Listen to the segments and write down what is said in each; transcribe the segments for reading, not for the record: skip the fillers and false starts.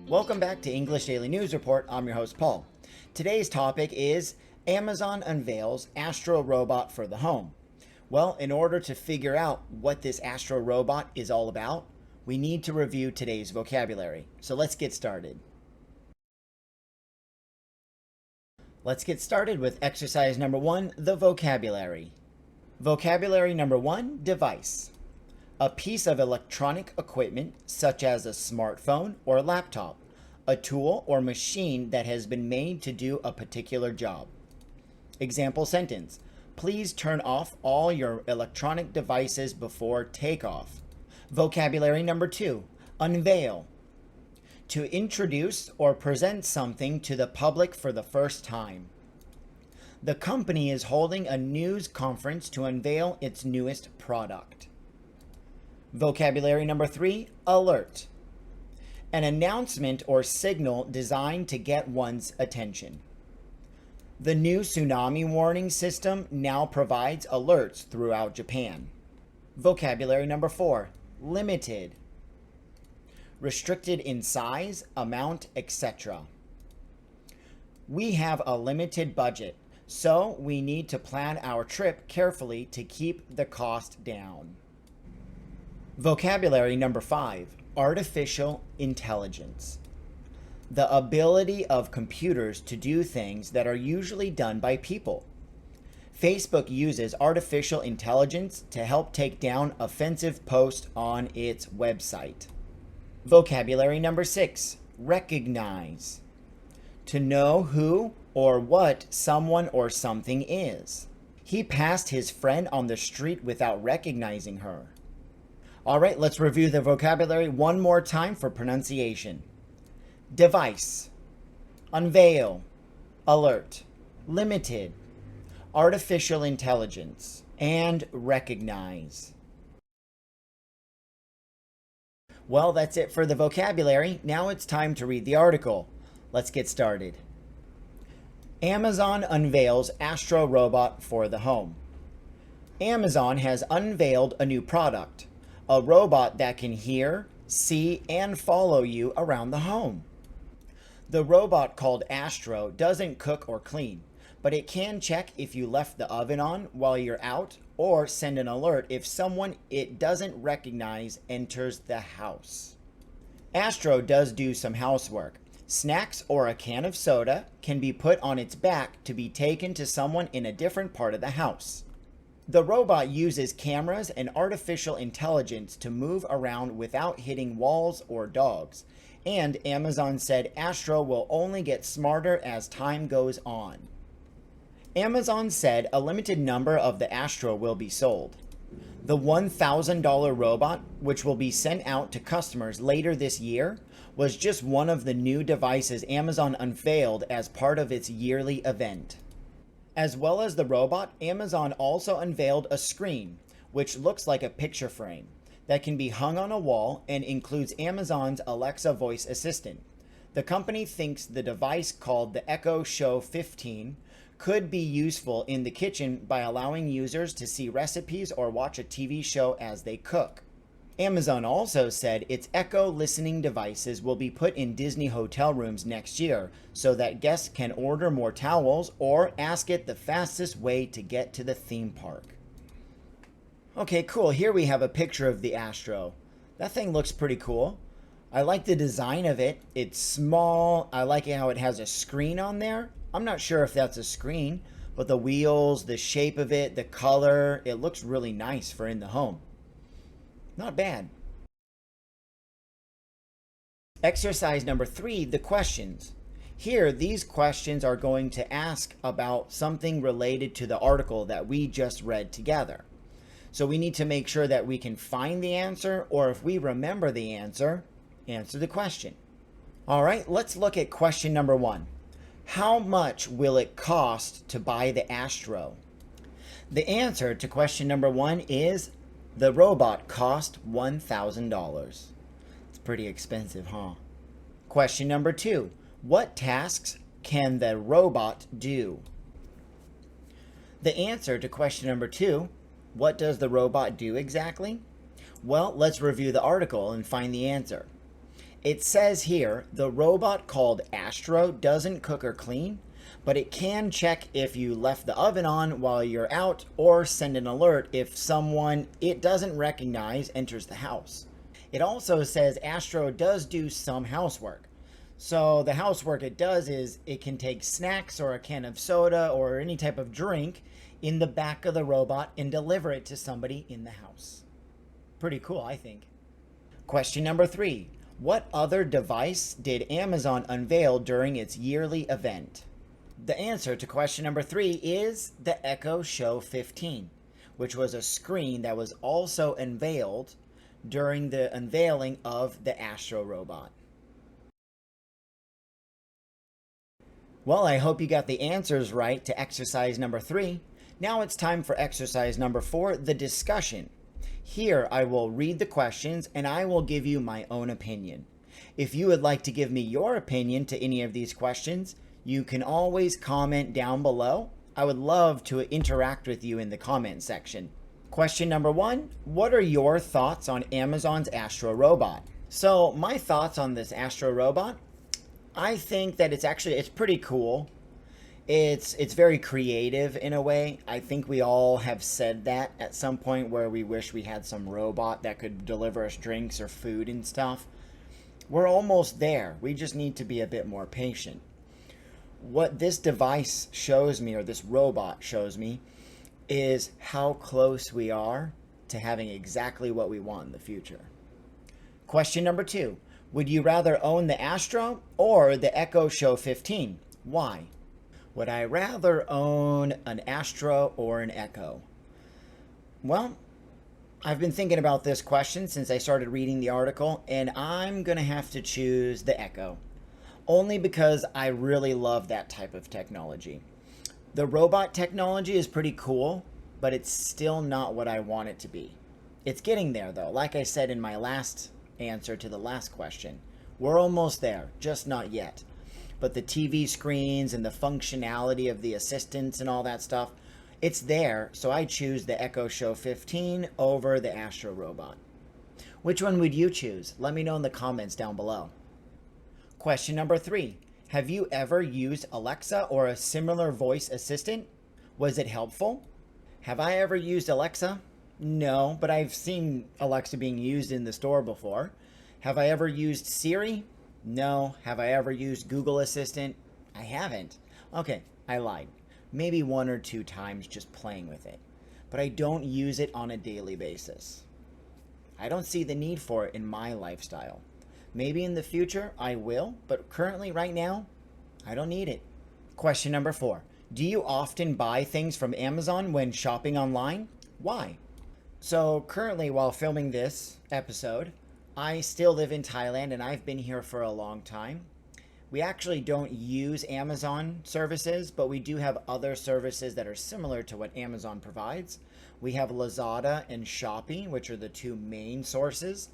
Welcome back to English Daily News Report. I'm your host, Paul. Today's topic is Amazon unveils Astro robot for the home. Well, in order to figure out what this Astro robot is all about, we need to review today's vocabulary. So let's get started. Let's get started with exercise number 1, the vocabulary. Vocabulary number 1, device. A piece of electronic equipment such as a smartphone or laptop, a tool or machine that has been made to do a particular job. Example sentence: please turn off all your electronic devices before takeoff. Vocabulary number 2, unveil. To introduce or present something to the public for the first time. The company is holding a news conference to unveil its newest product. Vocabulary number 3, alert. An announcement or signal designed to get one's attention. The new tsunami warning system now provides alerts throughout Japan. Vocabulary number 4, limited. Restricted in size, amount, etc. We have a limited budget, so we need to plan our trip carefully to keep the cost down. Vocabulary number 5, artificial intelligence. The ability of computers to do things that are usually done by people. Facebook uses artificial intelligence to help take down offensive posts on its website. Vocabulary number 6, recognize. To know who or what someone or something is. He passed his friend on the street without recognizing her. All right, let's review the vocabulary one more time for pronunciation. Device, unveil, alert, limited, artificial intelligence, and recognize. Well, that's it for the vocabulary. Now it's time to read the article. Let's get started. Amazon unveils Astro robot for the home. Amazon has unveiled a new product, a robot that can hear, see, and follow you around the home. The robot called Astro doesn't cook or clean, but it can check if you left the oven on while you're out or send an alert if someone it doesn't recognize enters the house. Astro does do some housework. Snacks or a can of soda can be put on its back to be taken to someone in a different part of the house. The robot uses cameras and artificial intelligence to move around without hitting walls or dogs, and Amazon said Astro will only get smarter as time goes on. Amazon said a limited number of the Astro will be sold. The $1,000 robot, which will be sent out to customers later this year, was just one of the new devices Amazon unveiled as part of its yearly event. As well as the robot, Amazon also unveiled a screen, which looks like a picture frame, that can be hung on a wall and includes Amazon's Alexa voice assistant. The company thinks the device, called the Echo Show 15, could be useful in the kitchen by allowing users to see recipes or watch a TV show as they cook. Amazon also said its Echo listening devices will be put in Disney hotel rooms next year so that guests can order more towels or ask it the fastest way to get to the theme park. Okay, cool. Here we have a picture of the Astro. That thing looks pretty cool. I like the design of it. It's small. I like how it has a screen on there. I'm not sure if that's a screen, but the wheels, the shape of it, the color, it looks really nice for in the home. Not bad. Exercise number 3, the questions. Here, these questions are going to ask about something related to the article that we just read together. So we need to make sure that we can find the answer, or if we remember the answer the question. All right, let's look at question number 1. How much will it cost to buy the Astro? The answer to question number 1 is the robot cost $1,000. It's pretty expensive, huh? Question number 2. What tasks can the robot do? The answer to question number 2, what does the robot do exactly? Well, let's review the article and find the answer. It says here the robot called Astro doesn't cook or clean, but it can check if you left the oven on while you're out or send an alert if someone it doesn't recognize enters the house. It also says Astro does do some housework. So the housework it does is it can take snacks or a can of soda or any type of drink in the back of the robot and deliver it to somebody in the house. Pretty cool, I think. Question number 3. What other device did Amazon unveil during its yearly event? The answer to question number 3 is the Echo Show 15, which was a screen that was also unveiled during the unveiling of the Astro robot. Well, I hope you got the answers right to exercise number 3. Now it's time for exercise number 4, the discussion. Here I will read the questions and I will give you my own opinion. If you would like to give me your opinion to any of these questions, you can always comment down below. I would love to interact with you in the comment section. Question number 1, what are your thoughts on Amazon's Astro robot? So my thoughts on this Astro robot, I think that it's pretty cool. It's very creative in a way. I think we all have said that at some point where we wish we had some robot that could deliver us drinks or food and stuff. We're almost there. We just need to be a bit more patient. What this device shows me, or this robot shows me, is how close we are to having exactly what we want in the future. Question number 2. Would you rather own the Astro or the Echo Show 15? Why? Would I rather own an Astro or an Echo? Well, I've been thinking about this question since I started reading the article, and I'm going to have to choose the Echo. Only because I really love that type of technology. The robot technology is pretty cool, but it's still not what I want it to be. It's getting there though. Like I said in my last answer to the last question, we're almost there, just not yet. But the TV screens and the functionality of the assistants and all that stuff, it's there, so I choose the Echo Show 15 over the Astro robot. Which one would you choose? Let me know in the comments down below. Question number 3. Have you ever used Alexa or a similar voice assistant? Was it helpful? Have I ever used Alexa? No, but I've seen Alexa being used in the store before. Have I ever used Siri? No. Have I ever used Google Assistant? I haven't. Okay, I lied. Maybe 1 or 2 times just playing with it. But I don't use it on a daily basis. I don't see the need for it in my lifestyle. Maybe in the future I will, but currently right now, I don't need it. Question number 4. Do you often buy things from Amazon when shopping online? Why? So currently while filming this episode, I still live in Thailand and I've been here for a long time. We actually don't use Amazon services, but we do have other services that are similar to what Amazon provides. We have Lazada and Shopee, which are the 2 main sources.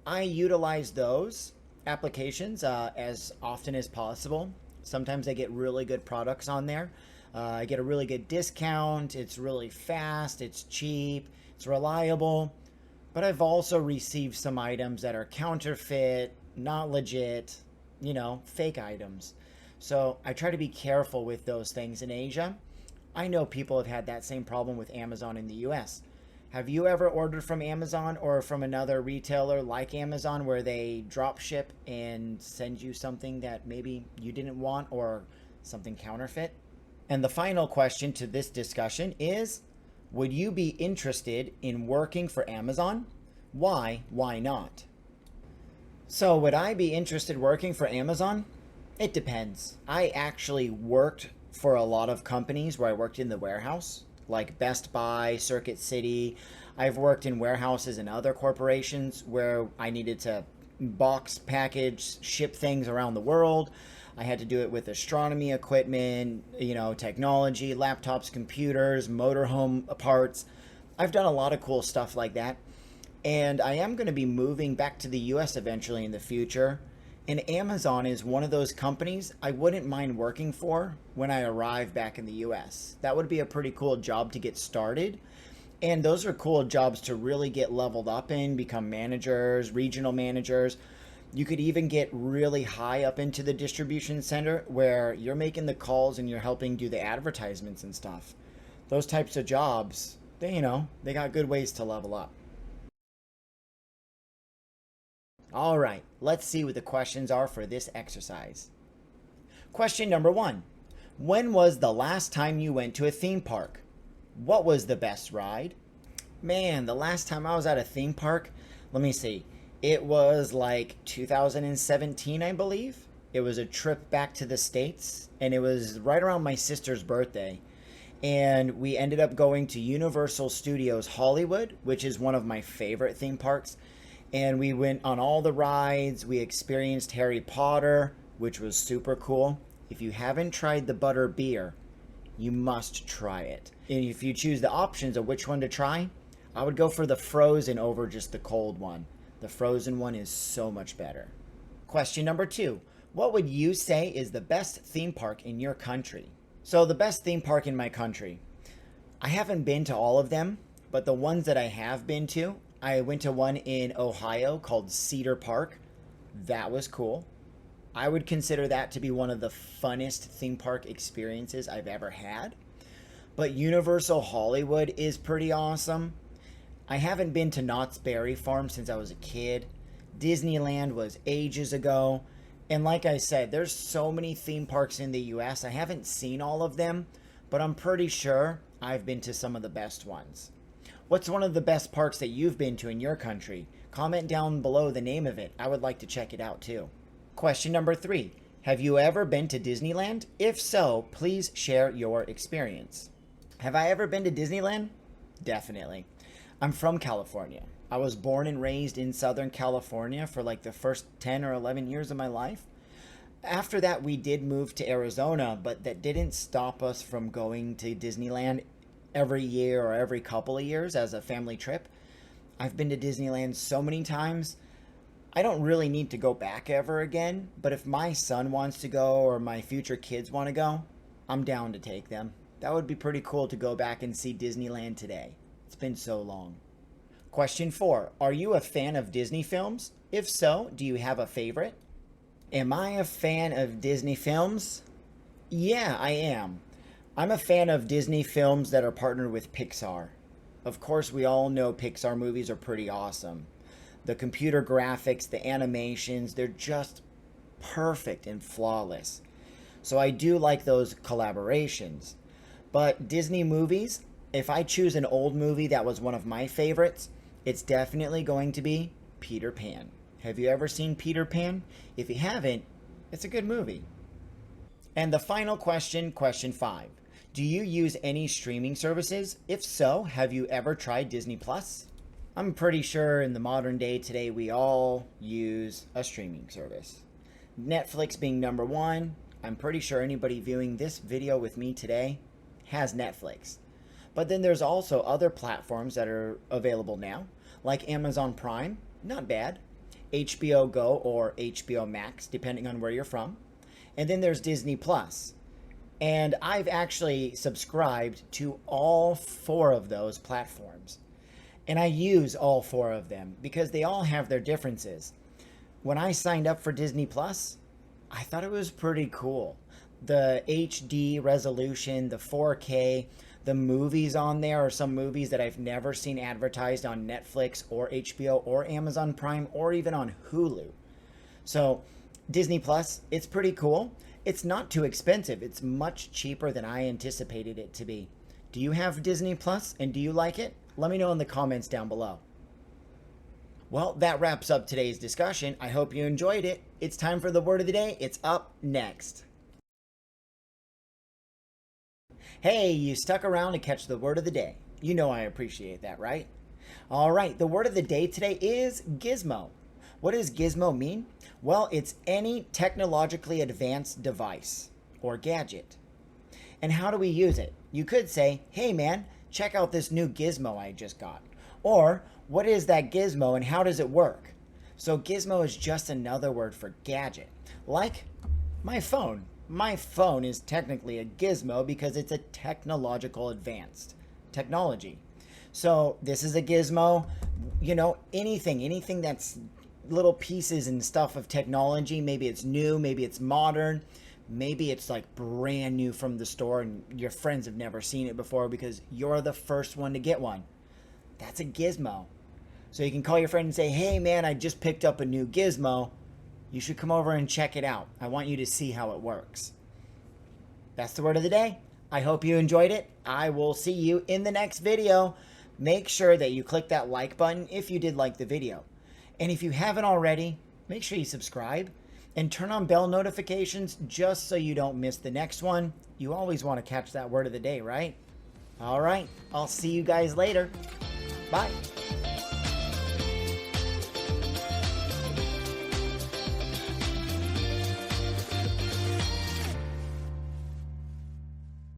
I utilize those applications as often as possible. Sometimes I get really good products on there. I get a really good discount. It's really fast. It's cheap. It's reliable. But I've also received some items that are counterfeit, not legit, fake items. So I try to be careful with those things in Asia. I know people have had that same problem with Amazon in the US. Have you ever ordered from Amazon or from another retailer like Amazon where they drop ship and send you something that maybe you didn't want or something counterfeit? And the final question to this discussion is, would you be interested in working for Amazon? Why? Why not? So would I be interested working for Amazon? It depends. I actually worked for a lot of companies where I worked in the warehouse, like Best Buy, Circuit City. I've worked in warehouses and other corporations where I needed to box, package, ship things around the world. I had to do it with astronomy equipment, technology, laptops, computers, motorhome parts. I've done a lot of cool stuff like that. And I am going to be moving back to the US eventually in the future. And Amazon is one of those companies I wouldn't mind working for when I arrive back in the US. That would be a pretty cool job to get started. And those are cool jobs to really get leveled up in, become managers, regional managers. You could even get really high up into the distribution center where you're making the calls and you're helping do the advertisements and stuff. Those types of jobs, they got good ways to level up. All right, let's see what the questions are for this exercise. Question number 1. When was the last time you went to a theme park? What was the best ride? Man, the last time I was at a theme park, let me see. It was like 2017, I believe. It was a trip back to the States, and it was right around my sister's birthday. And we ended up going to Universal Studios Hollywood, which is one of my favorite theme parks. And we went on all the rides. We experienced Harry Potter, which was super cool. If you haven't tried the butter beer, you must try it. And if you choose the options of which one to try, I would go for the frozen over just the cold one. The frozen one is so much better. Question number 2. What would you say is the best theme park in your country? So the best theme park in my country, I haven't been to all of them, but the ones that I have been to, I went to one in Ohio called Cedar Park. That was cool. I would consider that to be one of the funnest theme park experiences I've ever had. But Universal Hollywood is pretty awesome. I haven't been to Knott's Berry Farm since I was a kid. Disneyland was ages ago. And like I said, there's so many theme parks in the US. I haven't seen all of them, but I'm pretty sure I've been to some of the best ones. What's one of the best parks that you've been to in your country? Comment down below the name of it. I would like to check it out too. Question number 3. Have you ever been to Disneyland? If so, please share your experience. Have I ever been to Disneyland? Definitely. I'm from California. I was born and raised in Southern California for like the first 10 or 11 years of my life. After that, we did move to Arizona, but that didn't stop us from going to Disneyland every year or every couple of years as a family trip. I've been to Disneyland so many times. I don't really need to go back ever again, but if my son wants to go or my future kids want to go, I'm down to take them. That would be pretty cool to go back and see Disneyland today. It's been so long. Question 4. Are you a fan of Disney films? If so, do you have a favorite? Am I a fan of Disney films? Yeah, I am. I'm a fan of Disney films that are partnered with Pixar. Of course, we all know Pixar movies are pretty awesome. The computer graphics, the animations, they're just perfect and flawless. So I do like those collaborations. But Disney movies, if I choose an old movie that was one of my favorites, it's definitely going to be Peter Pan. Have you ever seen Peter Pan? If you haven't, it's a good movie. And the final question, question 5. Do you use any streaming services? If so, have you ever tried Disney Plus? I'm pretty sure in the modern day today we all use a streaming service. Netflix being number 1. I'm pretty sure anybody viewing this video with me today has Netflix. But then there's also other platforms that are available now, like Amazon Prime, not bad, HBO Go or HBO Max, depending on where you're from. And then there's Disney Plus. And I've actually subscribed to all 4 of those platforms. And I use all 4 of them because they all have their differences. When I signed up for Disney Plus, I thought it was pretty cool. The HD resolution, the 4K, the movies on there are some movies that I've never seen advertised on Netflix or HBO or Amazon Prime or even on Hulu. So Disney Plus, it's pretty cool. It's not too expensive. It's much cheaper than I anticipated it to be. Do you have Disney Plus and do you like it? Let me know in the comments down below. Well, that wraps up today's discussion. I hope you enjoyed it. It's time for the word of the day. It's up next. Hey, you stuck around to catch the word of the day. You know I appreciate that, right? All right, the word of the day today is gizmo. What does gizmo mean? Well, it's any technologically advanced device or gadget. And how do we use it? You could say, hey man, check out this new gizmo I just got. Or, what is that gizmo and how does it work? So gizmo is just another word for gadget. Like my phone. My phone is technically a gizmo because it's a technological advanced technology. So this is a gizmo, anything that's little pieces and stuff of technology. Maybe it's new, maybe it's modern, maybe it's like brand new from the store and your friends have never seen it before because you're the first one to get one. That's a gizmo. So you can call your friend and say, hey man, I just picked up a new gizmo. You should come over and check it out. I want you to see how it works. That's the word of the day. I hope you enjoyed it. I will see you in the next video. Make sure that you click that like button if you did like the video. And if you haven't already, make sure you subscribe and turn on bell notifications just so you don't miss the next one. You always want to catch that word of the day, right? All right, I'll see you guys later. Bye.